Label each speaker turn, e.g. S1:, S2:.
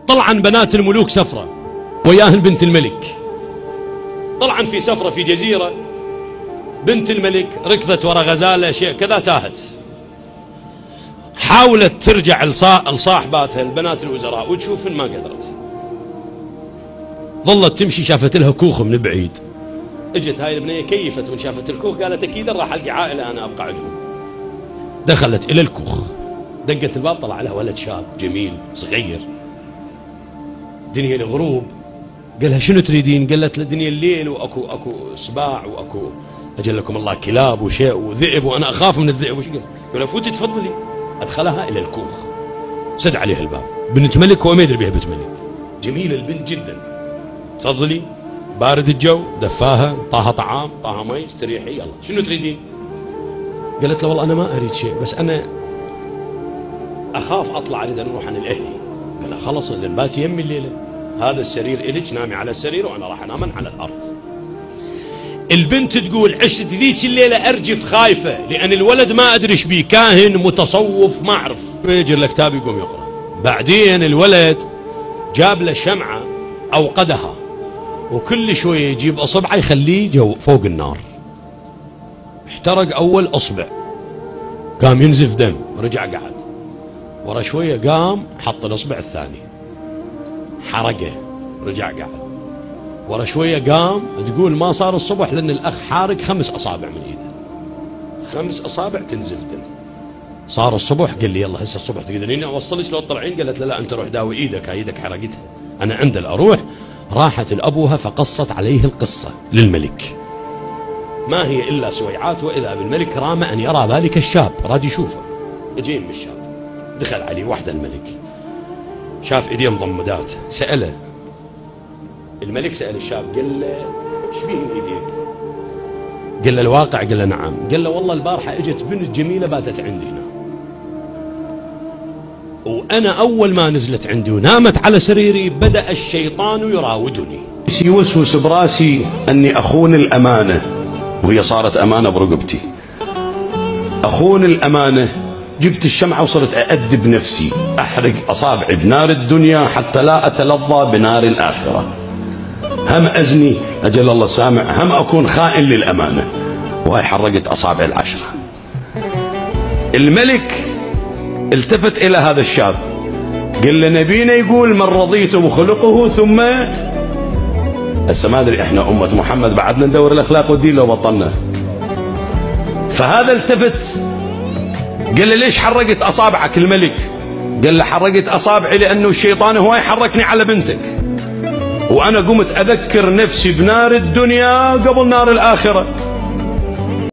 S1: طلعا بنات الملوك سفرة وياهن بنت الملك. طلعا في سفرة في جزيرة، بنت الملك ركضت وراء غزالة شيء كذا تاهت، حاولت ترجع لصاحباتها البنات الوزراء وتشوفن ما قدرت، ظلت تمشي شافت لها كوخ من بعيد، اجت هاي البنية كيفت من شافت الكوخ قالت اكيد راح القى عائلة انا ابقى عندهم. دخلت الى الكوخ، دقت الباب، طلع لها ولد شاب جميل صغير، دنيا الغروب. قالها شنو تريدين؟ قالت له دنيا الليل واكو سباع واكو اجلكم الله كلاب وشيء وذئب وانا اخاف من الذئب. وش قال؟ فوتي تفضلي. ادخلها الى الكوخ، سد عليها الباب، بنت ملك هو ما يدري بها بنت ملك، جميله البنت جدا. تفضلي، بارد الجو، دفاها، طاها طعام، طاها مي، استريحي، يلا شنو تريدين؟ قالت له والله انا ما اريد شيء، بس انا اخاف اطلع، اريد ان اروح عن الاهلي. قال لها خلص اذا باتي يمي الليله، هذا السرير الك، نامي على السرير وانا راح انام على الارض. البنت تقول عشت ذيك الليله ارجف خايفه، لان الولد ما ادري ايش بيه، كاهن متصوف ما اعرف، يجر له كتاب يقوم يقرا. بعدين الولد جاب له شمعه اوقدها، وكل شويه يجيب اصبعه يخليه فوق النار، احترق اول اصبع، قام ينزف دم، رجع قعد، ورا شويه قام حط الاصبع الثاني، حرقه، رجع قعد، ورا شويه قام. تقول ما صار الصبح لان الاخ حارق 5 اصابع من ايده، 5 اصابع تنزف دم. صار الصبح، قال لي يلا هسه الصبح تقدرين اوصلك لو تطلعين؟ قالت له لا انت روح داوي ايدك، هاي ايدك حرقتها، انا عندي اروح. راحت لابوها فقصت عليه القصه للملك، ما هي الا سويعات، واذا بالملك رام ان يرى ذلك الشاب، راد يشوفه، اجين بالشاب. دخل عليه وحده الملك، شاف ايديه مضمدات، ساله الملك، سال الشاب قال له ايش بيه ايديك؟ قال له الواقع، قال له نعم. قال له والله البارحه اجت بنت جميله باتت عندنا، وانا اول ما نزلت عندي ونامت على سريري بدا الشيطان يراودني،
S2: يوسوس براسي اني اخون الامانه، وهي صارت امانه برقبتي، اخون الامانه. جبت الشمعه وصرت اادب نفسي، احرق اصابعي بنار الدنيا حتى لا اتلظى بنار الاخره، هم ازني اجل الله السامع، هم اكون خائن للامانه، وهي حرقت اصابعي ال10. الملك التفت الى هذا الشاب، قال له نبينا يقول من رضيتم خلقه ثم، هسه ما ادري احنا امه محمد بعدنا ندور الاخلاق والدين لو بطلنا. فهذا التفت قال له ليش حرقت اصابعك؟ الملك قال له حرقت اصابعي لانه الشيطان هو يحركني على بنتك، وانا قمت اذكر نفسي بنار الدنيا قبل نار الاخره.